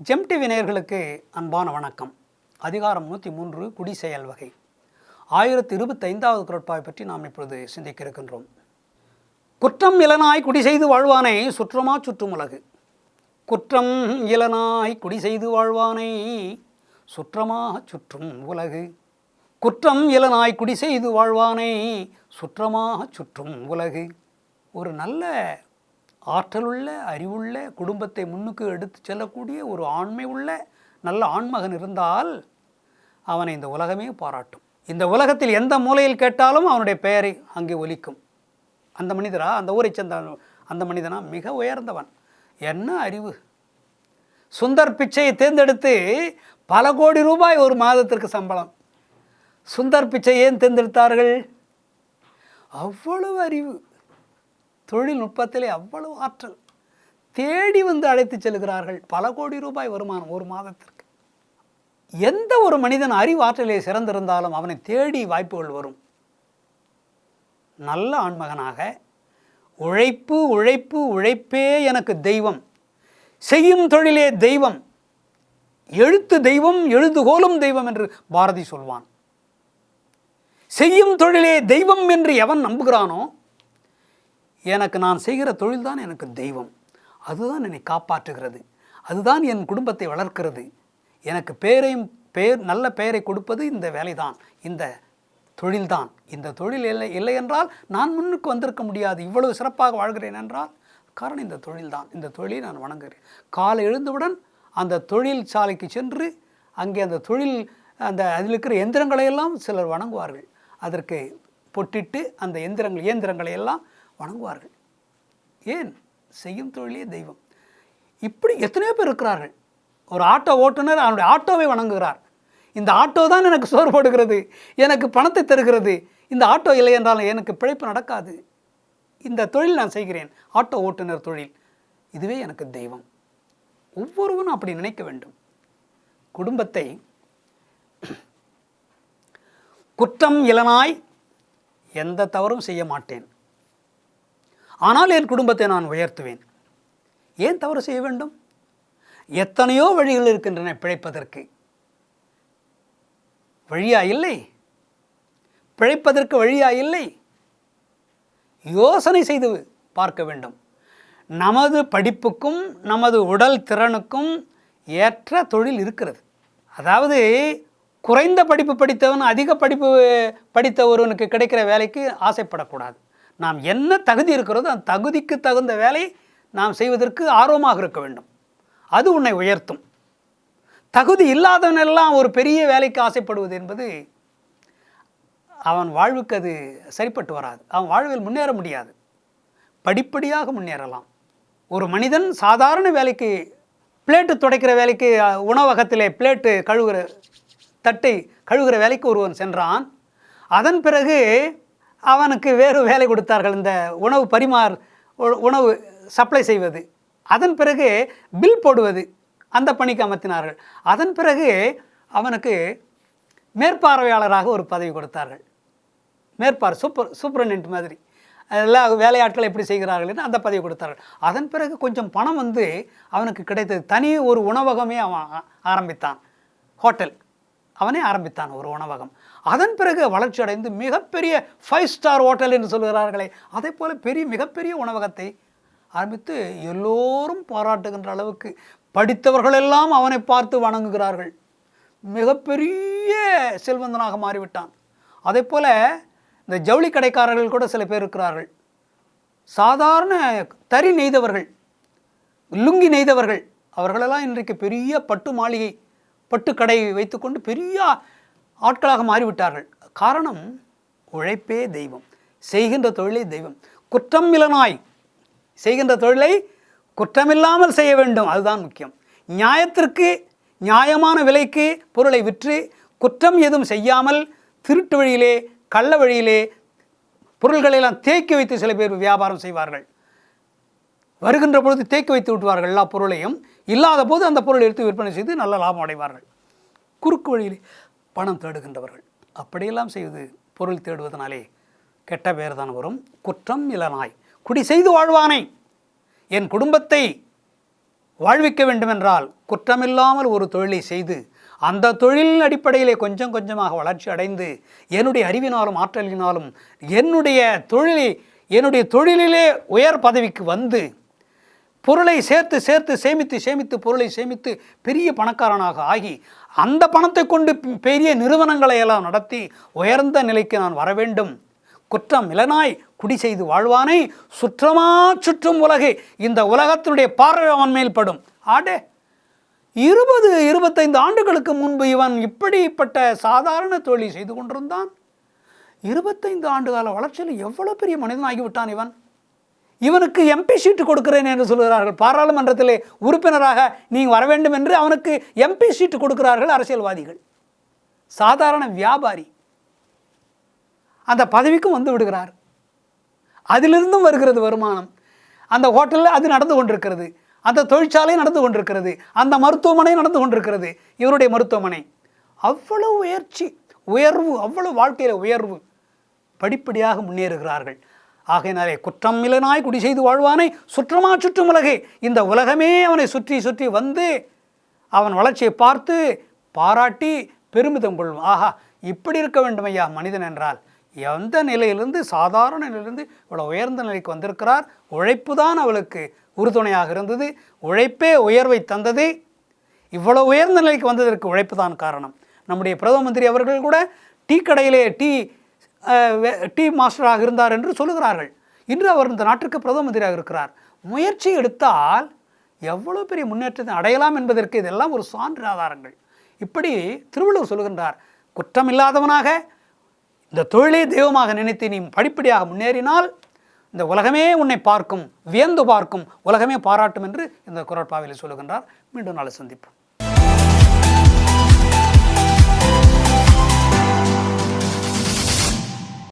GeM TV நேயர்களுக்கு அன்பான வணக்கம். அதிகாரம் 103 குடி செயல் வகை 1025வது குறட்பாவை பற்றி நாம் இப்பொழுது சிந்திக்க இருக்கின்றோம். குற்றம் இலனாய் குடி செய்து வாழ்வானை சுற்றமா சுற்றும் உலகு. குற்றம் இலனாய் குடி செய்து வாழ்வானை சுற்றமாக சுற்றும் உலகு. குற்றம் இலனாய் குடி செய்து வாழ்வானை சுற்றமாக சுற்றும் உலகு. ஒரு நல்ல ஆற்றலுள்ள அறிவுள்ள குடும்பத்தை முன்னுக்கு எடுத்து செல்லக்கூடிய ஒரு ஆண்மை உள்ள நல்ல ஆண்மகன் இருந்தால் அவனை இந்த உலகமே பாராட்டும். இந்த உலகத்தில் எந்த மூலையில் கேட்டாலும் அவனுடைய பெயரை அங்கே ஒலிக்கும். அந்த மனிதரா, அந்த ஊரை சேர்ந்த அந்த மனிதனா மிக உயர்ந்தவன். என்ன அறிவு! சுந்தர் பிச்சையை தேர்ந்தெடுத்து பல கோடி ரூபாய் ஒரு மாதத்திற்கு சம்பளம். சுந்தர் பிச்சை ஏன் தேர்ந்தெடுத்தார்கள்? அவ்வளவு அறிவு, தொழில்நுட்பத்திலே அவ்வளவு ஆற்றல். தேடி வந்து அழைத்து செல்கிறார்கள். பல கோடி ரூபாய் வருமானம் ஒரு மாதத்திற்கு. எந்த ஒரு மனிதன் அறிவாற்றலே சிறந்திருந்தாலும் அவனை தேடி வாய்ப்புகள் வரும். நல்ல ஆண்மகனாக உழைப்பு உழைப்பு உழைப்பே எனக்கு தெய்வம், செய்யும் தொழிலே தெய்வம், எழுத்து தெய்வம் எழுதுகோலும் தெய்வம் என்று பாரதி சொல்வான். செய்யும் தொழிலே தெய்வம் என்று எவன் நம்புகிறானோ, எனக்கு நான் செய்கிற தொழில்தான் எனக்கு தெய்வம், அதுதான் என்னை காப்பாற்றுகிறது, அதுதான் என் குடும்பத்தை வளர்க்கிறது, எனக்கு நல்ல பெயரை கொடுப்பது இந்த வேலைதான், இந்த தொழில்தான். இந்த தொழில் இல்லை என்றால் நான் முன்னுக்கு வந்திருக்க முடியாது. இவ்வளவு சிறப்பாக வாழ்கிறேன் என்றால் காரணம் இந்த தொழில்தான். இந்த தொழிலை நான் வணங்குகிறேன். காலை எழுந்தவுடன் அந்த தொழில் சாலைக்கு சென்று அங்கே அந்த தொழில் அதில் இருக்கிற எந்திரங்களையெல்லாம் சிலர் வணங்குவார்கள். அதற்கு பொட்டிட்டு அந்த இயந்திரங்களை எல்லாம் வணங்குவார்கள். ஏன்? செய்யும் தொழிலே தெய்வம். இப்படி எத்தனையோ பேர் இருக்கிறார்கள். ஒரு ஆட்டோ ஓட்டுநர் அவனுடைய ஆட்டோவை வணங்குகிறார். இந்த ஆட்டோ தான் எனக்கு சோறு போடுகிறது, எனக்கு பணத்தை தருகிறது. இந்த ஆட்டோ இல்லை என்றால் எனக்கு பிழைப்பு நடக்காது. இந்த தொழில் நான் செய்கிறேன், ஆட்டோ ஓட்டுநர் தொழில், இதுவே எனக்கு தெய்வம். ஒவ்வொருவரும் அப்படி நினைக்க வேண்டும். குடும்பத்தை குற்றம் இலனாய் எந்த தவறும் செய்ய மாட்டேன், ஆனால் என் குடும்பத்தை நான் உயர்த்துவேன். ஏன் தவறு செய்ய வேண்டும்? எத்தனையோ வழிகள் இருக்கின்றன பிழைப்பதற்கு. வழியா இல்லை? பிழைப்பதற்கு வழியா இல்லை? யோசனை செய்து பார்க்க வேண்டும். நமது படிப்புக்கும் நமது உடல் திறனுக்கும் ஏற்ற தொழில் இருக்கிறது. அதாவது குறைந்த படிப்பு படித்தவன் அதிக படிப்பு படித்த ஒருவனுக்கு கிடைக்கிற வேலைக்கு ஆசைப்படக்கூடாது. நாம் என்ன தகுதி இருக்கிறதோ அந்த தகுதிக்கு தகுந்த வேலை நாம் செய்வதற்கு ஆர்வமாக இருக்க வேண்டும். அது உன்னை உயர்த்தும். தகுதி இல்லாதவனெல்லாம் ஒரு பெரிய வேலைக்கு ஆசைப்படுவது என்பது அவன் வாழ்வுக்கு அது சரிப்பட்டு வராது. அவன் வாழ்வில் முன்னேற முடியாது. படிப்படியாக முன்னேறலாம். ஒரு மனிதன் சாதாரண வேலைக்கு, பிளேட்டு துடைக்கிற வேலைக்கு, உணவகத்திலே பிளேட்டு கழுவுகிற தட்டை கழுவுகிற வேலைக்கு ஒருவன் சென்றான். அதன் பிறகு அவனுக்கு வேறு வேலை கொடுத்தார்கள், இந்த உணவு சப்ளை செய்வது. அதன் பிறகு பில் போடுவது, அந்த பணிக்கு அமர்த்தினார்கள். அதன் பிறகு அவனுக்கு மேற்பார்வையாளராக ஒரு பதவி கொடுத்தார்கள். சூப்பரண்டென்ட் மாதிரி எல்லா வேலையாட்கள் எப்படி செய்கிறார்கள் என்று அந்த பதவி கொடுத்தார்கள். அதன் பிறகு கொஞ்சம் பணம் வந்து அவனுக்கு கிடைத்தது. தனி ஒரு உணவகமே அவன் ஆரம்பித்தான். அவனே ஆரம்பித்தான் ஒரு உணவகம். அதன் பிறகு வளர்ச்சி அடைந்து மிகப்பெரிய 5 ஸ்டார் ஹோட்டல் என்று சொல்கிறார்களே, அதே போல் மிகப்பெரிய உணவகத்தை ஆரம்பித்து எல்லோரும் பாராட்டுகின்ற அளவுக்கு படித்தவர்களெல்லாம் அவனை பார்த்து வணங்குகிறார்கள். மிகப்பெரிய செல்வந்தனாக மாறிவிட்டான். அதே போல் இந்த ஜவுளி கடைக்காரர்கள் கூட சில பேர் இருக்கிறார்கள். சாதாரண தறி நெய்தவர்கள், லுங்கி நெய்தவர்கள், அவர்களெல்லாம் இன்றைக்கு பெரிய பட்டு மாளிகை, பட்டுக்கடை வைத்துக்கொண்டு பெரிய ஆட்களாக மாறிவிட்டார்கள். காரணம், உழைப்பே தெய்வம், செய்கின்ற தொழிலே தெய்வம். குற்றம் இலனாய் செய்கின்ற தொழிலை குற்றமில்லாமல் செய்ய வேண்டும், அதுதான் முக்கியம். நியாயத்திற்கு நியாயமான விலைக்கு பொருளை விற்று குற்றம் எதுவும் செய்யாமல் திருட்டு வழியிலே, கள்ள வழியிலே பொருள்களெல்லாம் தேக்கி வைத்து சில பேர் வியாபாரம் செய்வார்கள். வருகின்ற பொழுது தேக்கி வைத்து விட்டுவார்கள் எல்லா பொருளையும். இல்லாத போது அந்த பொருளை எடுத்து விற்பனை செய்து நல்ல லாபம் அடைவார்கள். குறுக்கு வழியில் பணம் தேடுகின்றவர்கள் அப்படியெல்லாம் செய்வது, பொருள் தேடுவதனாலே கெட்ட பேர் தான் வரும். குற்றம் இலனாய் குடி செய்து வாழ்வானை, என் குடும்பத்தை வாழ்விக்க வேண்டுமென்றால் குற்றமில்லாமல் ஒரு தொழிலை செய்து அந்த தொழிலின் அடிப்படையிலே கொஞ்சம் கொஞ்சமாக வளர்ச்சி அடைந்து என்னுடைய அறிவினாலும் ஆற்றலினாலும் என்னுடைய தொழிலிலே உயர் பதவிக்கு வந்து பொருளை சேர்த்து சேர்த்து சேமித்து பொருளை சேமித்து பெரிய பணக்காரனாக ஆகி அந்த பணத்தை கொண்டு பெரிய நிறுவனங்களை எல்லாம் நடத்தி உயர்ந்த நிலைக்கு நான் வர வேண்டும். குற்றம் இலனாய் குடி செய்து வாழ்வானை சுற்றமா சுற்றும் உலகே, இந்த உலகத்தினுடைய பார்வை அவன் மேல் படும். ஆடே 20-25 ஆண்டுகளுக்கு முன்பு இவன் இப்படிப்பட்ட சாதாரண தொழில் செய்து கொண்டிருந்தான். 25 ஆண்டு கால வளர்ச்சியில் எவ்வளோ பெரிய மனிதனாகிவிட்டான் இவன். இவனுக்கு எம்பி சீட்டு கொடுக்கிறேன் என்று சொல்கிறார்கள். பாராளுமன்றத்திலே உறுப்பினராக நீங்கள் வர வேண்டும் என்று அவனுக்கு எம்பி சீட்டு கொடுக்கிறார்கள் அரசியல்வாதிகள். சாதாரண வியாபாரி அந்த பதவிக்கும் வந்து விடுகிறார். அதிலிருந்தும் வருகிறது வருமானம். அந்த ஹோட்டலில் அது நடந்து கொண்டிருக்கிறது, அந்த தொழிற்சாலை நடந்து கொண்டிருக்கிறது, அந்த மருத்துவமனை நடந்து கொண்டிருக்கிறது. இவருடைய மருத்துவமனை அவ்வளவு உயர்வு, அவ்வளவு வாழ்க்கையில் உயர்வு. படிப்படியாக முன்னேறுகிறார்கள். ஆகையினாலே குற்றம் இலனாய் குடி செய்து வாழ்வானை சுற்றமா சுற்றும் உலகே, இந்த உலகமே அவனை சுற்றி சுற்றி வந்து அவன் வளர்ச்சியை பார்த்து பாராட்டி பெருமிதம் கொள்ளும். ஆஹா, இப்படி இருக்க வேண்டும் ஐயா மனிதன் என்றால். எந்த நிலையிலிருந்து சாதாரண நிலையிலிருந்து இவ்வளோ உயர்ந்த நிலைக்கு வந்திருக்கிறார். உழைப்பு தான் அவளுக்கு உறுதுணையாக இருந்தது. உழைப்பே உயர்வை தந்தது. இவ்வளோ உயர்ந்த நிலைக்கு வந்ததற்கு உழைப்பு தான் காரணம். நம்முடைய பிரதம மந்திரி அவர்கள் கூட டீ கடையிலே டீ மாஸ்டராக இருந்தார் என்று சொல்லுகிறார்கள். இன்று அவர் இந்த நாட்டிற்கு பிரதம மந்திரியாக இருக்கிறார். முயற்சி எடுத்தால் எவ்வளோ பெரிய முன்னேற்றத்தை அடையலாம் என்பதற்கு இதெல்லாம் ஒரு சான்று ஆதாரங்கள். இப்படி திருவள்ளுவர் சொல்லுகின்றார், குற்றமில்லாதவனாக இந்த தொழிலே தெய்வமாக நினைத்து நீ படிப்படியாக முன்னேறினால் இந்த உலகமே உன்னை பார்க்கும், வியந்து பார்க்கும், உலகமே பாராட்டும் என்று இந்த குறட்பாவிலே சொல்லுகின்றார். மீண்டும் நாளை சந்திப்போம்.